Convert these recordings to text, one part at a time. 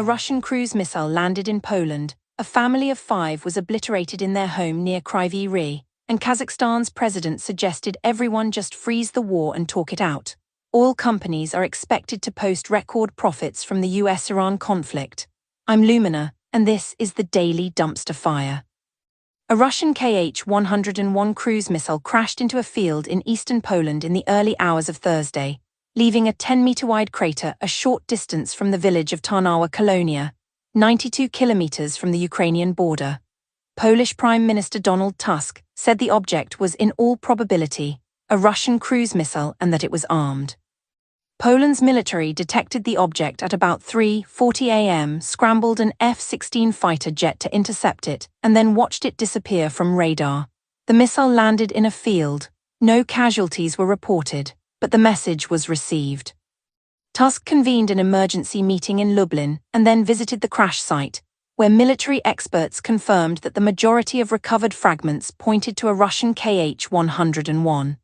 Russian cruise missile landed in Poland, a family of 5 was obliterated in their home near Kryvyi Rih, and Kazakhstan's president suggested everyone just freeze the war and talk it out. Oil companies are expected to post record profits from the US-Iran conflict. I'm Lumina, and this is the Daily Dumpster Fire. A Russian Kh-101 cruise missile crashed into a field in eastern Poland in the early hours of Thursday, leaving a 10-metre-wide crater a short distance from the village of Tarnowa Kolonia, 92 kilometers from the Ukrainian border. Polish Prime Minister Donald Tusk said the object was in all probability a Russian cruise missile and that it was armed. Poland's military detected the object at about 3:40 a.m., scrambled an F-16 fighter jet to intercept it, and then watched it disappear from radar. The missile landed in a field. No casualties were reported, but the message was received. Tusk convened an emergency meeting in Lublin and then visited the crash site, where military experts confirmed that the majority of recovered fragments pointed to a Russian Kh-101.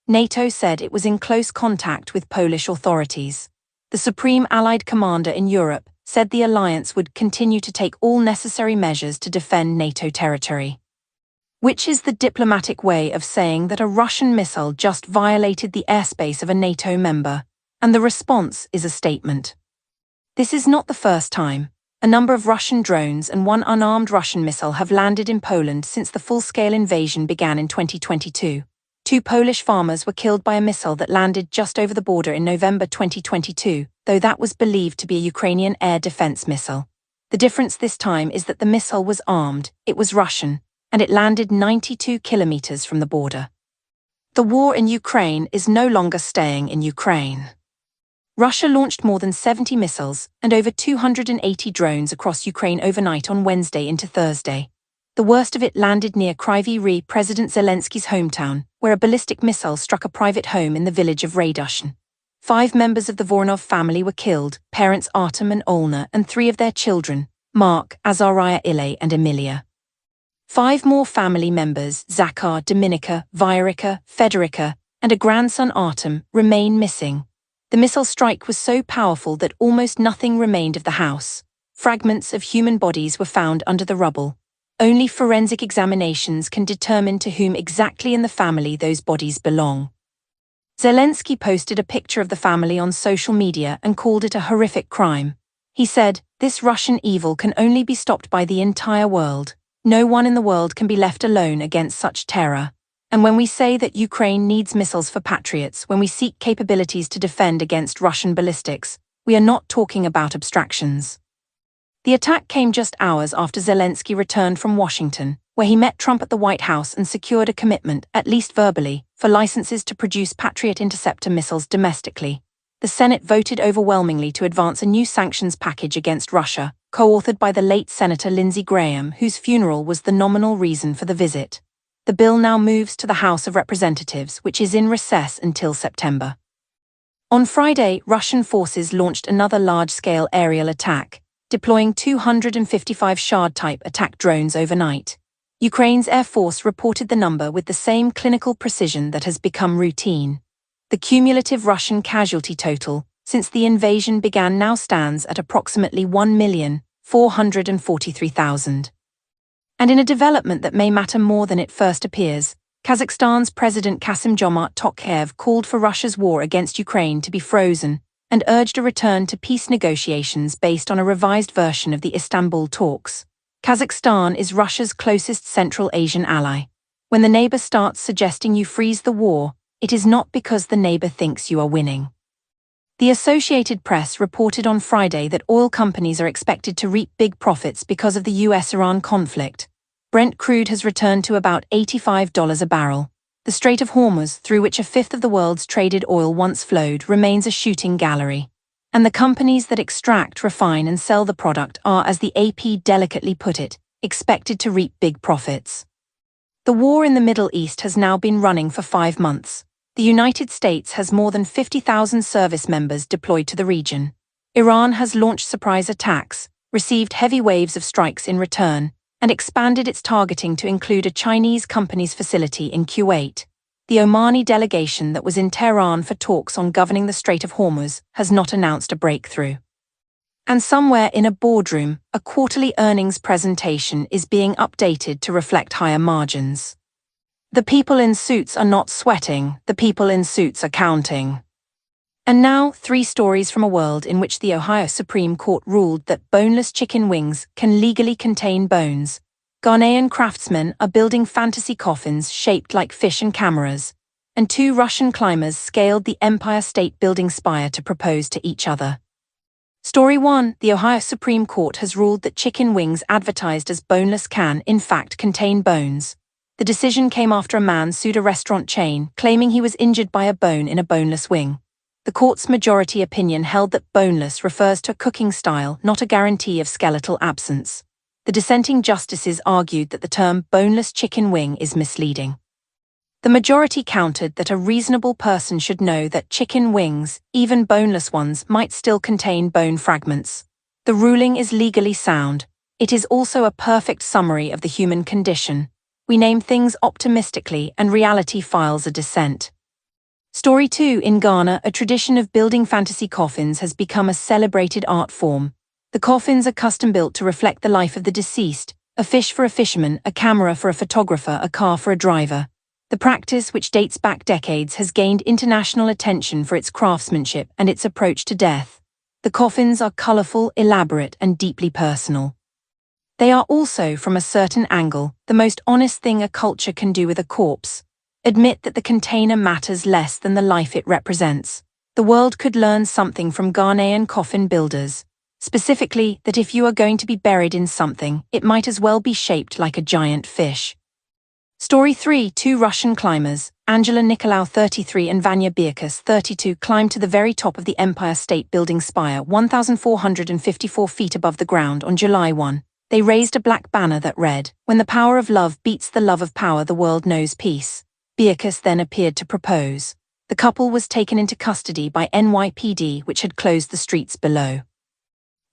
NATO said it was in close contact with Polish authorities. The Supreme Allied Commander in Europe said the alliance would continue to take all necessary measures to defend NATO territory. Which is the diplomatic way of saying that a Russian missile just violated the airspace of a NATO member, and the response is a statement. This is not the first time. A number of Russian drones and one unarmed Russian missile have landed in Poland since the full-scale invasion began in 2022. 2 Polish farmers were killed by a missile that landed just over the border in November 2022, though that was believed to be a Ukrainian air defense missile. The difference this time is that the missile was armed, it was Russian, and it landed 92 kilometers from the border. The war in Ukraine is no longer staying in Ukraine. Russia launched more than 70 missiles and over 280 drones across Ukraine overnight on Wednesday into Thursday. The worst of it landed near Kryvyi Rih, President Zelensky's hometown, where a ballistic missile struck a private home in the village of Radushn. 5 members of the Voronov family were killed, parents Artem and Olna, and 3 of their children, Mark, Azariah, Ile, and Emilia. 5 more family members, Zakhar, Dominika, Viorica, Federica, and a grandson Artem, remain missing. The missile strike was so powerful that almost nothing remained of the house. Fragments of human bodies were found under the rubble. Only forensic examinations can determine to whom exactly in the family those bodies belong. Zelensky posted a picture of the family on social media and called it a horrific crime. He said, "This Russian evil can only be stopped by the entire world. No one in the world can be left alone against such terror. And when we say that Ukraine needs missiles for patriots, when we seek capabilities to defend against Russian ballistics, we are not talking about abstractions." The attack came just hours after Zelensky returned from Washington, where he met Trump at the White House and secured a commitment, at least verbally, for licenses to produce Patriot interceptor missiles domestically. The Senate voted overwhelmingly to advance a new sanctions package against Russia, co-authored by the late Senator Lindsey Graham, whose funeral was the nominal reason for the visit. The bill now moves to the House of Representatives, which is in recess until September. On Friday, Russian forces launched another large-scale aerial attack, deploying 255 Shahd-type attack drones overnight. Ukraine's Air Force reported the number with the same clinical precision that has become routine. The cumulative Russian casualty total since the invasion began now stands at approximately 1,443,000. And in a development that may matter more than it first appears, Kazakhstan's President Kassym-Jomart Tokayev called for Russia's war against Ukraine to be frozen and urged a return to peace negotiations based on a revised version of the Istanbul talks. Kazakhstan is Russia's closest Central Asian ally. When the neighbor starts suggesting you freeze the war, it is not because the neighbor thinks you are winning. The Associated Press reported on Friday that oil companies are expected to reap big profits because of the US-Iran conflict. Brent crude has returned to about $85 a barrel. The Strait of Hormuz, through which a fifth of the world's traded oil once flowed, remains a shooting gallery. And the companies that extract, refine, and sell the product are, as the AP delicately put it, expected to reap big profits. The war in the Middle East has now been running for 5 months. The United States has more than 50,000 service members deployed to the region. Iran has launched surprise attacks, received heavy waves of strikes in return, and expanded its targeting to include a Chinese company's facility in Kuwait. The Omani delegation that was in Tehran for talks on governing the Strait of Hormuz has not announced a breakthrough. And somewhere in a boardroom, a quarterly earnings presentation is being updated to reflect higher margins. The people in suits are not sweating, the people in suits are counting. And now, 3 stories from a world in which the Ohio Supreme Court ruled that boneless chicken wings can legally contain bones. Ghanaian craftsmen are building fantasy coffins shaped like fish and cameras. And 2 Russian climbers scaled the Empire State Building spire to propose to each other. Story 1. The Ohio Supreme Court has ruled that chicken wings advertised as boneless can, in fact, contain bones. The decision came after a man sued a restaurant chain, claiming he was injured by a bone in a boneless wing. The court's majority opinion held that boneless refers to a cooking style, not a guarantee of skeletal absence. The dissenting justices argued that the term boneless chicken wing is misleading. The majority countered that a reasonable person should know that chicken wings, even boneless ones, might still contain bone fragments. The ruling is legally sound. It is also a perfect summary of the human condition. We name things optimistically, and reality files a dissent. Story 2. In Ghana, a tradition of building fantasy coffins has become a celebrated art form. The coffins are custom-built to reflect the life of the deceased, a fish for a fisherman, a camera for a photographer, a car for a driver. The practice, which dates back decades, has gained international attention for its craftsmanship and its approach to death. The coffins are colorful, elaborate, and deeply personal. They are also, from a certain angle, the most honest thing a culture can do with a corpse. Admit that the container matters less than the life it represents. The world could learn something from Ghanaian coffin builders. Specifically, that if you are going to be buried in something, it might as well be shaped like a giant fish. Story 3. 2 Russian climbers, Angela Nikolaou 33 and Vanya Birkus 32, climbed to the very top of the Empire State Building spire 1,454 feet above the ground on July 1. They raised a black banner that read, "When the power of love beats the love of power, the world knows peace." Birkus then appeared to propose. The couple was taken into custody by NYPD, which had closed the streets below.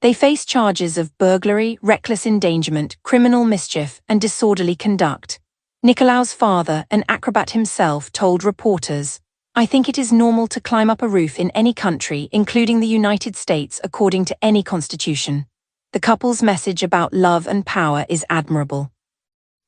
They face charges of burglary, reckless endangerment, criminal mischief, and disorderly conduct. Nikolaou's father, an acrobat himself, told reporters, "I think it is normal to climb up a roof in any country, including the United States, according to any constitution." The couple's message about love and power is admirable.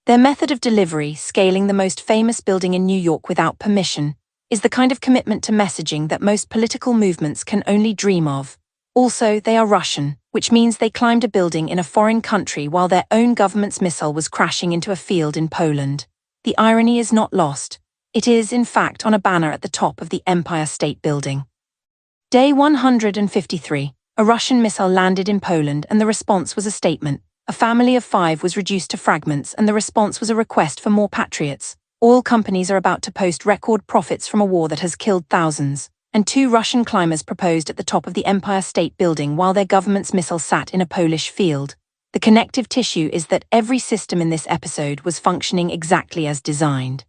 Their method of delivery, scaling the most famous building in New York without permission, is the kind of commitment to messaging that most political movements can only dream of. Also, they are Russian, which means they climbed a building in a foreign country while their own government's missile was crashing into a field in Poland. The irony is not lost. It is, in fact, on a banner at the top of the Empire State Building. Day 153. A Russian missile landed in Poland and the response was a statement. A family of 5 was reduced to fragments and the response was a request for more patriots. Oil companies are about to post record profits from a war that has killed thousands. And 2 Russian climbers proposed at the top of the Empire State Building while their government's missile sat in a Polish field. The connective tissue is that every system in this episode was functioning exactly as designed.